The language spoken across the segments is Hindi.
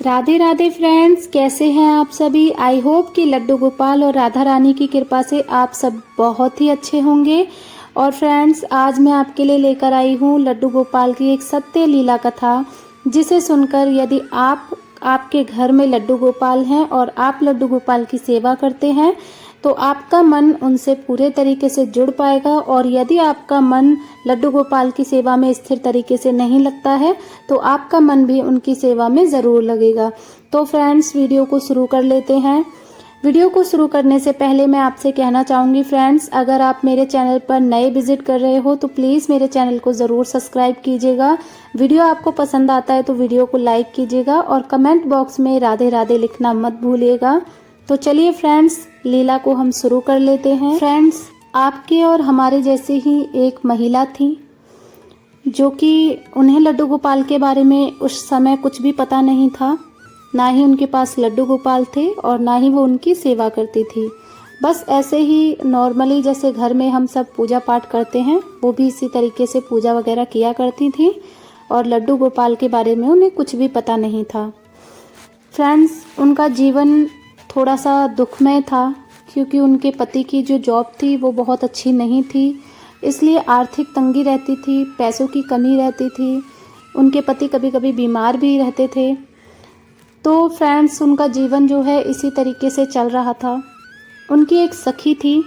राधे राधे फ्रेंड्स, कैसे हैं आप सभी। आई होप कि लड्डू गोपाल और राधा रानी की कृपा से आप सब बहुत ही अच्छे होंगे। और फ्रेंड्स, आज मैं आपके लिए लेकर आई हूँ लड्डू गोपाल की एक सत्य लीला कथा, जिसे सुनकर यदि आपके घर में लड्डू गोपाल हैं और आप लड्डू गोपाल की सेवा करते हैं तो आपका मन उनसे पूरे तरीके से जुड़ पाएगा। और यदि आपका मन लड्डू गोपाल की सेवा में स्थिर तरीके से नहीं लगता है तो आपका मन भी उनकी सेवा में ज़रूर लगेगा। तो फ्रेंड्स, वीडियो को शुरू कर लेते हैं। वीडियो को शुरू करने से पहले मैं आपसे कहना चाहूँगी फ्रेंड्स, अगर आप मेरे चैनल पर नए विजिट कर रहे हो तो प्लीज़ मेरे चैनल को ज़रूर सब्सक्राइब कीजिएगा। वीडियो आपको पसंद आता है तो वीडियो को लाइक कीजिएगा और कमेंट बॉक्स में राधे राधे लिखना मत भूलिएगा। तो चलिए फ्रेंड्स, लीला को हम शुरू कर लेते हैं। फ्रेंड्स, आपके और हमारे जैसे ही एक महिला थी जो कि उन्हें लड्डू गोपाल के बारे में उस समय कुछ भी पता नहीं था। ना ही उनके पास लड्डू गोपाल थे और ना ही वो उनकी सेवा करती थी। बस ऐसे ही नॉर्मली जैसे घर में हम सब पूजा पाठ करते हैं, वो भी इसी तरीके से पूजा वगैरह किया करती थी और लड्डू गोपाल के बारे में उन्हें कुछ भी पता नहीं था। फ्रेंड्स, उनका जीवन थोड़ा सा दुखमय था क्योंकि उनके पति की जो जॉब थी वो बहुत अच्छी नहीं थी, इसलिए आर्थिक तंगी रहती थी, पैसों की कमी रहती थी। उनके पति कभी कभी बीमार भी रहते थे। तो फ्रेंड्स, उनका जीवन जो है इसी तरीके से चल रहा था। उनकी एक सखी थी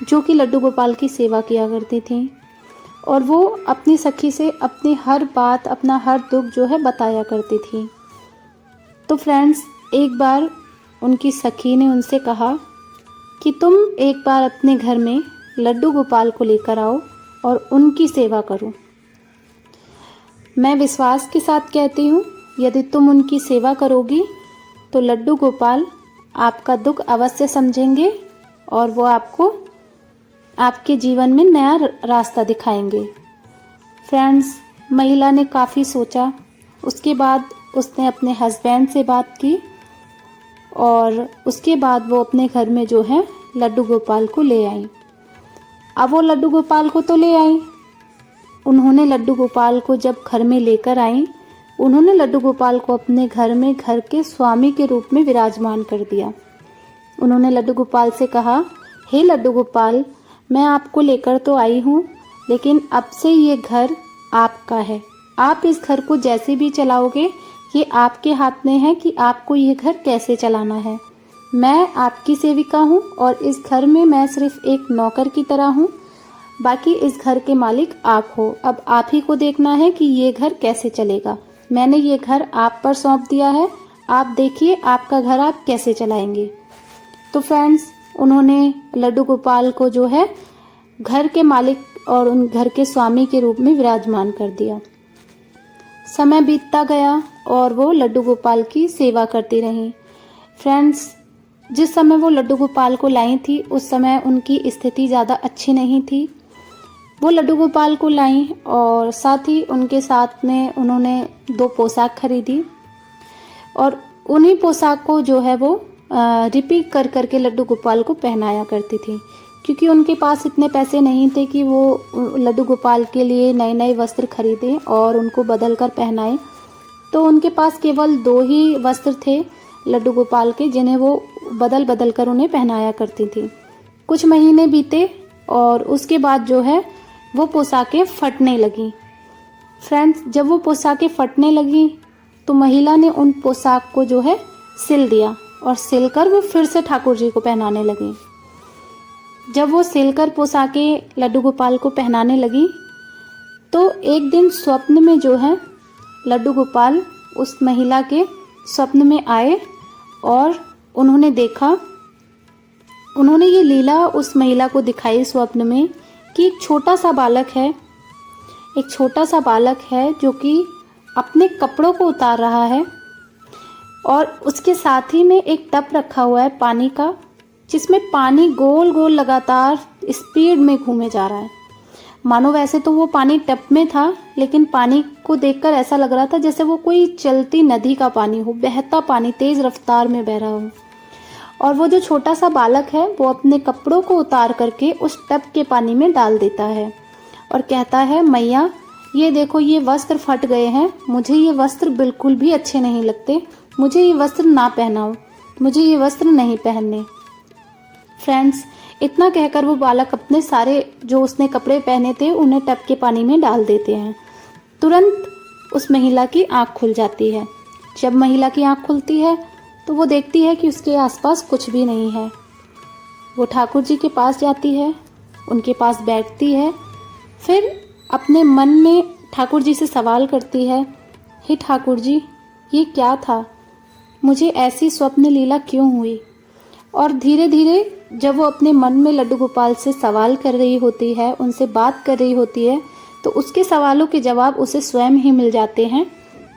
जो कि लड्डू गोपाल की सेवा किया करती थी और वो अपनी सखी से अपनी हर बात, अपना हर दुख जो है बताया करती थी। तो फ्रेंड्स, एक बार उनकी सखी ने उनसे कहा कि तुम एक बार अपने घर में लड्डू गोपाल को लेकर आओ और उनकी सेवा करो। मैं विश्वास के साथ कहती हूँ, यदि तुम उनकी सेवा करोगी तो लड्डू गोपाल आपका दुख अवश्य समझेंगे और वो आपको आपके जीवन में नया रास्ता दिखाएंगे। फ्रेंड्स, महिला ने काफ़ी सोचा। उसके बाद उसने अपने हस्बैंड से बात की और उसके बाद वो अपने घर में जो है लड्डू गोपाल को ले आई। अब वो लड्डू गोपाल को तो ले आई। उन्होंने लड्डू गोपाल को जब घर में लेकर आई, उन्होंने लड्डू गोपाल को अपने घर में घर के स्वामी के रूप में विराजमान कर दिया। उन्होंने लड्डू गोपाल से कहा, हे लड्डू गोपाल, मैं आपको लेकर तो आई हूँ, लेकिन अब से ये घर आपका है। आप इस घर को जैसे भी चलाओगे ये आपके हाथ में है कि आपको ये घर कैसे चलाना है। मैं आपकी सेविका हूँ और इस घर में मैं सिर्फ एक नौकर की तरह हूँ। बाकी इस घर के मालिक आप हो। अब आप ही को देखना है कि ये घर कैसे चलेगा। मैंने ये घर आप पर सौंप दिया है। आप देखिए आपका घर आप कैसे चलाएंगे। तो फ्रेंड्स, उन्होंने लड्डू गोपाल को जो है घर के मालिक और उन घर के स्वामी के रूप में विराजमान कर दिया। समय बीतता गया और वो लड्डू गोपाल की सेवा करती रहीं। फ्रेंड्स, जिस समय वो लड्डू गोपाल को लाई थी उस समय उनकी स्थिति ज़्यादा अच्छी नहीं थी। वो लड्डू गोपाल को लाई और साथ ही उनके साथ में उन्होंने 2 पोशाक खरीदी और उन्हीं पोशाक को जो है वो रिपीट कर करके लड्डू गोपाल को पहनाया करती थी, क्योंकि उनके पास इतने पैसे नहीं थे कि वो लड्डू गोपाल के लिए नए नए वस्त्र खरीदें और उनको बदल कर पहनाएं। तो उनके पास केवल 2 ही वस्त्र थे लड्डू गोपाल के, जिन्हें वो बदल बदल कर उन्हें पहनाया करती थी। कुछ महीने बीते और उसके बाद जो है वो पोशाकें फटने लगी। फ्रेंड्स, जब वो पोशाकें फटने लगी तो महिला ने उन पोशाक को जो है सिल दिया और सिलकर वो फिर से ठाकुर जी को पहनाने लगी। जब वो सिलकर पोशाकें लड्डू गोपाल को पहनाने लगी तो एक दिन स्वप्न में जो है लड्डू गोपाल उस महिला के स्वप्न में आए और उन्होंने देखा, उन्होंने ये लीला उस महिला को दिखाई स्वप्न में कि एक छोटा सा बालक है जो कि अपने कपड़ों को उतार रहा है और उसके साथ ही में एक टब रखा हुआ है पानी का, जिसमें पानी गोल गोल लगातार स्पीड में घूमे जा रहा है। मानो वैसे तो वो पानी टब में था, लेकिन पानी को देखकर ऐसा लग रहा था जैसे वो कोई चलती नदी का पानी हो, बहता पानी तेज रफ्तार में बह रहा हो। और वो जो छोटा सा बालक है वो अपने कपड़ों को उतार करके उस टब के पानी में डाल देता है और कहता है, मैया ये देखो ये वस्त्र फट गए हैं, मुझे ये वस्त्र बिल्कुल भी अच्छे नहीं लगते, मुझे ये वस्त्र ना पहनाओ, मुझे ये वस्त्र नहीं पहनने। फ्रेंड्स, इतना कहकर वो बालक अपने सारे जो उसने कपड़े पहने थे उन्हें टब के पानी में डाल देते हैं। तुरंत उस महिला की आंख खुल जाती है। जब महिला की आंख खुलती है तो वो देखती है कि उसके आसपास कुछ भी नहीं है। वो ठाकुर जी के पास जाती है, उनके पास बैठती है, फिर अपने मन में ठाकुर जी से सवाल करती है, हे ठाकुर जी, ये क्या था, मुझे ऐसी स्वप्न लीला क्यों हुई। और धीरे धीरे जब वो अपने मन में लड्डू गोपाल से सवाल कर रही होती है, उनसे बात कर रही होती है, तो उसके सवालों के जवाब उसे स्वयं ही मिल जाते हैं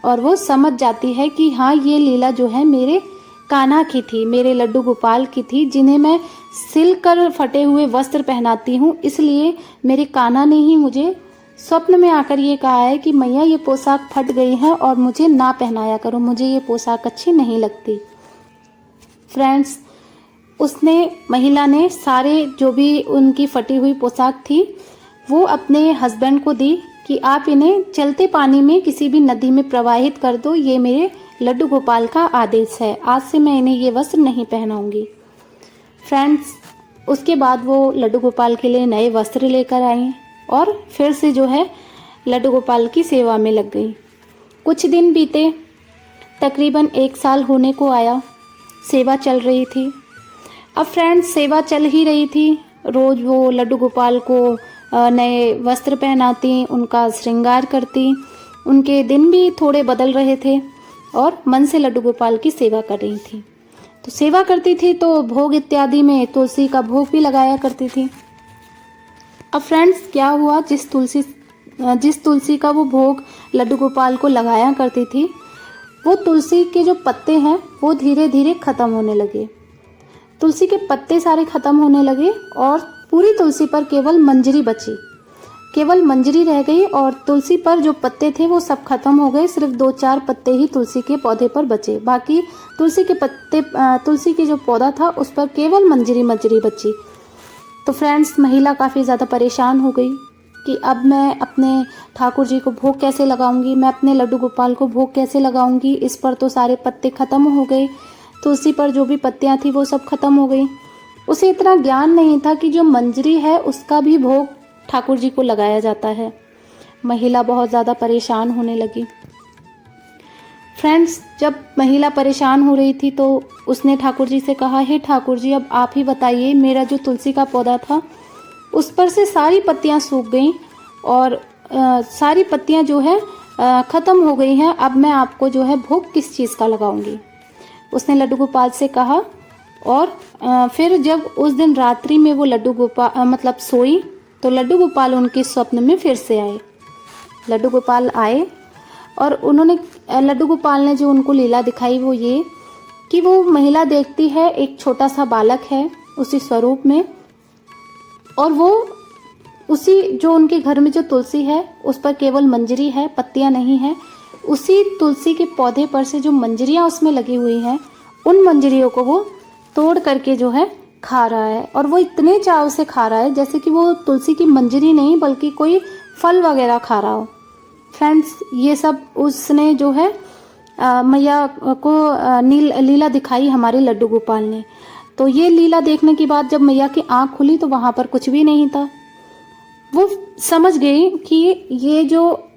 और वो समझ जाती है कि हाँ, ये लीला जो है मेरे कान्हा की थी, मेरे लड्डू गोपाल की थी, जिन्हें मैं सिलकर फटे हुए वस्त्र पहनाती हूँ। इसलिए मेरे कान्हा ने ही मुझे स्वप्न में आकर ये कहा है कि मैया ये पोशाक फट गई है और मुझे ना पहनाया करो, मुझे ये पोशाक अच्छी नहीं लगती। फ्रेंड्स, महिला ने सारे जो भी उनकी फटी हुई पोशाक थी वो अपने हस्बैंड को दी कि आप इन्हें चलते पानी में किसी भी नदी में प्रवाहित कर दो, ये मेरे लड्डू गोपाल का आदेश है, आज से मैं इन्हें ये वस्त्र नहीं पहनाऊंगी। फ्रेंड्स, उसके बाद वो लड्डू गोपाल के लिए नए वस्त्र लेकर आई और फिर से जो है लड्डू गोपाल की सेवा में लग गई। कुछ दिन बीते, तकरीबन 1 साल होने को आया, सेवा चल रही थी। अब फ्रेंड्स, सेवा चल ही रही थी, रोज़ वो लड्डू गोपाल को नए वस्त्र पहनाती, उनका श्रृंगार करती, उनके दिन भी थोड़े बदल रहे थे और मन से लड्डू गोपाल की सेवा कर रही थी। तो सेवा करती थी तो भोग इत्यादि में तुलसी का भोग भी लगाया करती थी। अब फ्रेंड्स, क्या हुआ, जिस तुलसी का वो भोग लड्डू गोपाल को लगाया करती थी, वो तुलसी के जो पत्ते हैं वो धीरे धीरे ख़त्म होने लगे। तुलसी के पत्ते सारे ख़त्म होने लगे और पूरी तुलसी पर केवल मंजरी बची, केवल मंजरी रह गई और तुलसी पर जो पत्ते थे वो सब खत्म हो गए। सिर्फ 2-4 पत्ते ही तुलसी के पौधे पर बचे, बाकी तुलसी के जो पौधा था उस पर केवल मंजरी बची। तो फ्रेंड्स, महिला काफ़ी ज़्यादा परेशान हो गई कि अब मैं अपने ठाकुर जी को भोग कैसे लगाऊंगी, मैं अपने लड्डू गोपाल को भोग कैसे लगाऊंगी, इस पर तो सारे पत्ते ख़त्म हो गए, तुलसी पर जो भी पत्तियां थी वो सब खत्म हो गई। उसे इतना ज्ञान नहीं था कि जो मंजरी है उसका भी भोग ठाकुर जी को लगाया जाता है। महिला बहुत ज़्यादा परेशान होने लगी। फ्रेंड्स, जब महिला परेशान हो रही थी तो उसने ठाकुर जी से कहा, हे ठाकुर जी, अब आप ही बताइए, मेरा जो तुलसी का पौधा था उस पर से सारी पत्तियां सूख गईं और सारी पत्तियां जो है ख़त्म हो गई हैं, अब मैं आपको जो है भोग किस चीज़ का लगाऊंगी, उसने लड्डू गोपाल से कहा। और फिर जब उस दिन रात्रि में वो लड्डू गोपाल सोई तो लड्डू गोपाल उनके स्वप्न में फिर से आए। लड्डू गोपाल आए और लड्डू गोपाल ने जो उनको लीला दिखाई वो ये कि वो महिला देखती है एक छोटा सा बालक है उसी स्वरूप में, और वो उसी जो उनके घर में जो तुलसी है उस पर केवल मंजरी है, पत्तियां नहीं है, उसी तुलसी के पौधे पर से जो मंजरियां उसमें लगी हुई हैं उन मंजरियों को वो तोड़ करके जो है खा रहा है। और वो इतने चाव से खा रहा है जैसे कि वो तुलसी की मंजरी नहीं बल्कि कोई फल वगैरह खा रहा हो। फ्रेंड्स, ये सब उसने जो है मैया को लीला दिखाई हमारे लड्डू गोपाल ने। तो ये लीला देखने के बाद जब मैया की आंख खुली तो वहाँ पर कुछ भी नहीं था। वो समझ गई कि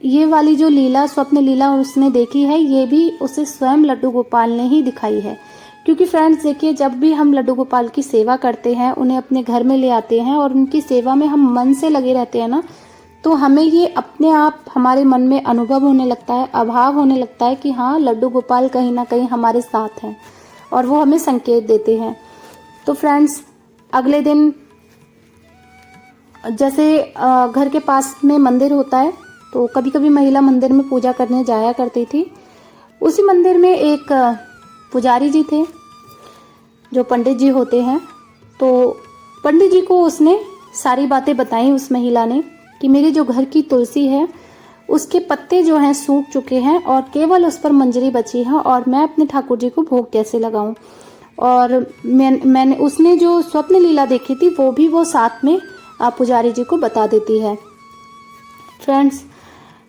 ये वाली जो लीला, स्वप्न लीला उसने देखी है, ये भी उसे स्वयं लड्डू गोपाल ने ही दिखाई है। क्योंकि फ्रेंड्स देखिए, जब भी हम लड्डू गोपाल की सेवा करते हैं, उन्हें अपने घर में ले आते हैं और उनकी सेवा में हम मन से लगे रहते हैं ना, तो हमें ये अपने आप हमारे मन में अनुभव होने लगता है, अभाव होने लगता है कि हाँ, लड्डू गोपाल कहीं ना कहीं हमारे साथ हैं और वो हमें संकेत देते हैं। तो फ्रेंड्स, अगले दिन जैसे घर के पास में मंदिर होता है तो कभी कभी महिला मंदिर में पूजा करने जाया करती थी। उसी मंदिर में एक पुजारी जी थे जो पंडित जी होते हैं। तो पंडित जी को उसने सारी बातें बताई उस महिला ने कि मेरे जो घर की तुलसी है उसके पत्ते जो हैं सूख चुके हैं और केवल उस पर मंजरी बची है और मैं अपने ठाकुर जी को भोग कैसे लगाऊं। और मैंने उसने जो स्वप्न लीला देखी थी वो भी वो साथ में पुजारी जी को बता देती है। फ्रेंड्स,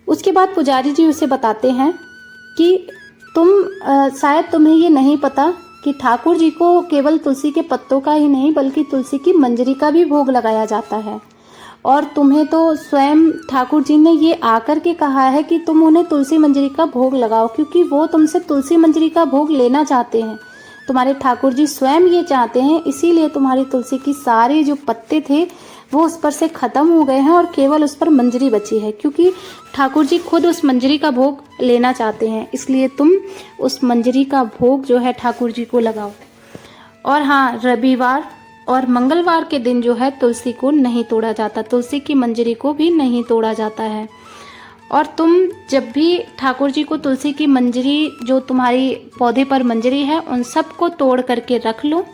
उसके बाद पुजारी जी उसे बताते हैं कि शायद तुम्हें ये नहीं पता कि ठाकुर जी को केवल तुलसी के पत्तों का ही नहीं बल्कि तुलसी की मंजरी का भी भोग लगाया जाता है। और तुम्हें तो स्वयं ठाकुर जी ने ये आकर के कहा है कि तुम उन्हें तुलसी मंजरी का भोग लगाओ, क्योंकि वो तुमसे तुलसी मंजरी का भोग लेना चाहते हैं। तुम्हारे ठाकुर जी स्वयं ये चाहते हैं, इसीलिए तुम्हारी तुलसी की सारे जो पत्ते थे वो उस पर से ख़त्म हो गए हैं और केवल उस पर मंजरी बची है, क्योंकि ठाकुर जी खुद उस मंजरी का भोग लेना चाहते हैं। इसलिए तुम उस मंजरी का भोग जो है ठाकुर जी को लगाओ। और हाँ, रविवार और मंगलवार के दिन जो है तुलसी को नहीं तोड़ा जाता, तुलसी की मंजरी को भी नहीं तोड़ा जाता है। और तुम जब भी ठाकुर जी को तुलसी की मंजरी, जो तुम्हारी पौधे पर मंजरी है, उन सब को तोड़ करके रख लो।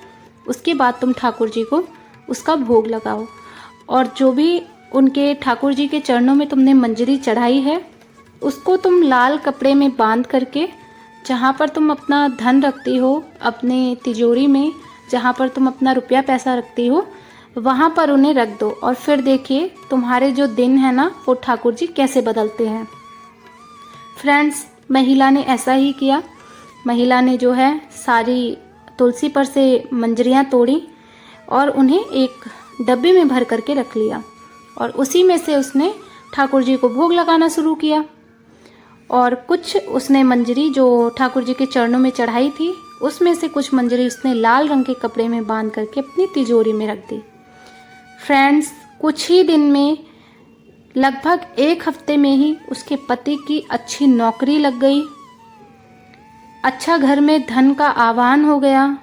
उसके बाद तुम ठाकुर जी को उसका भोग लगाओ। और जो भी उनके ठाकुर जी के चरणों में तुमने मंजरी चढ़ाई है उसको तुम लाल कपड़े में बांध करके, जहाँ पर तुम अपना धन रखती हो, अपने तिजोरी में जहाँ पर तुम अपना रुपया पैसा रखती हो, वहाँ पर उन्हें रख दो। और फिर देखिए तुम्हारे जो दिन है ना वो ठाकुर जी कैसे बदलते हैं। फ्रेंड्स, महिला ने ऐसा ही किया। महिला ने जो है सारी तुलसी पर से मंजरियाँ तोड़ी और उन्हें एक डब्बे में भर करके रख लिया और उसी में से उसने ठाकुर जी को भोग लगाना शुरू किया। और कुछ उसने मंजरी जो ठाकुर जी के चरणों में चढ़ाई थी, उसमें से कुछ मंजरी उसने लाल रंग के कपड़े में बांध करके अपनी तिजोरी में रख दी। फ्रेंड्स, कुछ ही दिन में, लगभग 1 हफ्ते में ही उसके पति की अच्छी नौकरी लग गई, अच्छा घर में धन का आवाहन हो गया,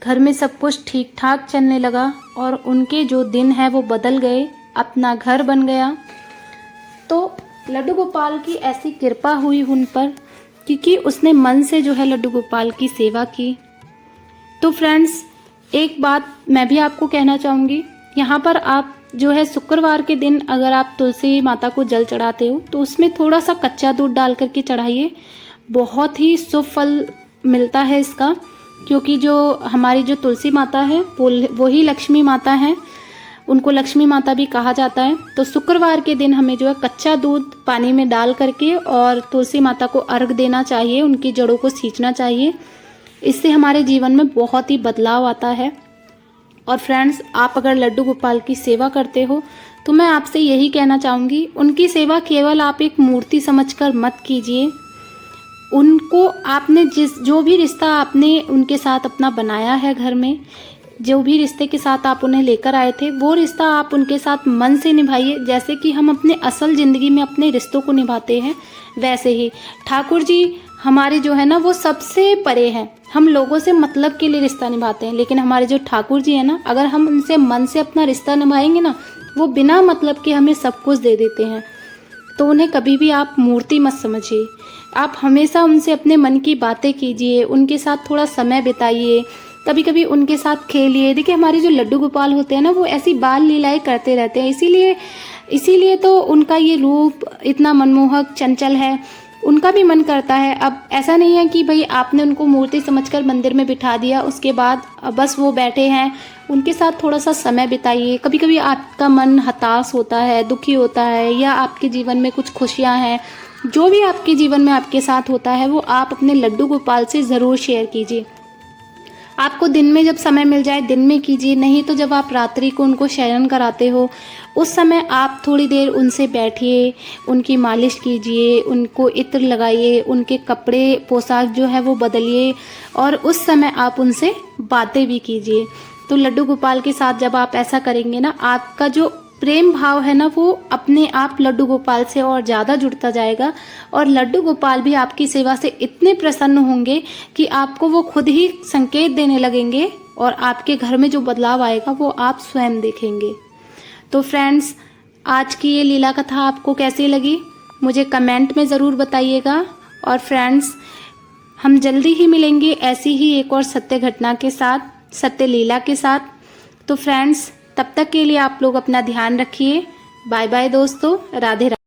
घर में सब कुछ ठीक ठाक चलने लगा और उनके जो दिन है वो बदल गए, अपना घर बन गया। तो लड्डू गोपाल की ऐसी कृपा हुई उन पर, क्योंकि उसने मन से जो है लड्डू गोपाल की सेवा की। तो फ्रेंड्स, एक बात मैं भी आपको कहना चाहूँगी, यहाँ पर आप जो है शुक्रवार के दिन अगर आप तुलसी माता को जल चढ़ाते हो तो उसमें थोड़ा सा कच्चा दूध डाल करके चढ़ाइए, बहुत ही शुभ फल मिलता है इसका। क्योंकि जो हमारी जो तुलसी माता है वो ही लक्ष्मी माता है, उनको लक्ष्मी माता भी कहा जाता है। तो शुक्रवार के दिन हमें जो है कच्चा दूध पानी में डाल करके और तुलसी माता को अर्घ देना चाहिए, उनकी जड़ों को सींचना चाहिए। इससे हमारे जीवन में बहुत ही बदलाव आता है। और फ्रेंड्स, आप अगर लड्डू गोपाल की सेवा करते हो तो मैं आपसे यही कहना चाहूँगी, उनकी सेवा केवल आप एक मूर्ति समझकर मत कीजिए। उनको आपने जो भी रिश्ता आपने उनके साथ अपना बनाया है, घर में जो भी रिश्ते के साथ आप उन्हें लेकर आए थे, वो रिश्ता आप उनके साथ मन से निभाइए। जैसे कि हम अपने असल ज़िंदगी में अपने रिश्तों को निभाते हैं, वैसे ही ठाकुर जी हमारे जो है ना वो सबसे परे हैं। हम लोगों से मतलब के लिए रिश्ता निभाते हैं, लेकिन हमारे जो ठाकुर जी है ना, अगर हम उनसे मन से अपना रिश्ता निभाएंगे ना, वो बिना मतलब के हमें सब कुछ दे देते हैं। तो उन्हें कभी भी आप मूर्ति मत समझिए, आप हमेशा उनसे अपने मन की बातें कीजिए, उनके साथ थोड़ा समय बिताइए, कभी कभी उनके साथ खेलिए। देखिए, हमारे जो लड्डू गोपाल होते हैं ना, वो ऐसी बाल लीलाएं करते रहते हैं, इसीलिए तो उनका ये रूप इतना मनमोहक चंचल है। उनका भी मन करता है। अब ऐसा नहीं है कि भाई आपने उनको मूर्ति समझकर मंदिर में बिठा दिया, उसके बाद बस वो बैठे हैं। उनके साथ थोड़ा सा समय बिताइए। कभी कभी आपका मन हताश होता है, दुखी होता है, या आपके जीवन में कुछ खुशियां हैं, जो भी आपके जीवन में आपके साथ होता है, वो आप अपने लड्डू गोपाल से ज़रूर शेयर कीजिए। आपको दिन में जब समय मिल जाए दिन में कीजिए, नहीं तो जब आप रात्रि को उनको शयन कराते हो उस समय आप थोड़ी देर उनसे बैठिए, उनकी मालिश कीजिए, उनको इत्र लगाइए, उनके कपड़े पोशाक जो है वो बदलिए और उस समय आप उनसे बातें भी कीजिए। तो लड्डू गोपाल के साथ जब आप ऐसा करेंगे ना, आपका जो प्रेम भाव है ना, वो अपने आप लड्डू गोपाल से और ज़्यादा जुड़ता जाएगा और लड्डू गोपाल भी आपकी सेवा से इतने प्रसन्न होंगे कि आपको वो खुद ही संकेत देने लगेंगे और आपके घर में जो बदलाव आएगा वो आप स्वयं देखेंगे। तो फ्रेंड्स, आज की ये लीला कथा आपको कैसी लगी मुझे कमेंट में ज़रूर बताइएगा। और फ्रेंड्स, हम जल्दी ही मिलेंगे ऐसी ही एक और सत्य घटना के साथ, सत्य लीला के साथ। तो फ्रेंड्स, तब तक के लिए आप लोग अपना ध्यान रखिए। बाय बाय दोस्तों, राधे राधे।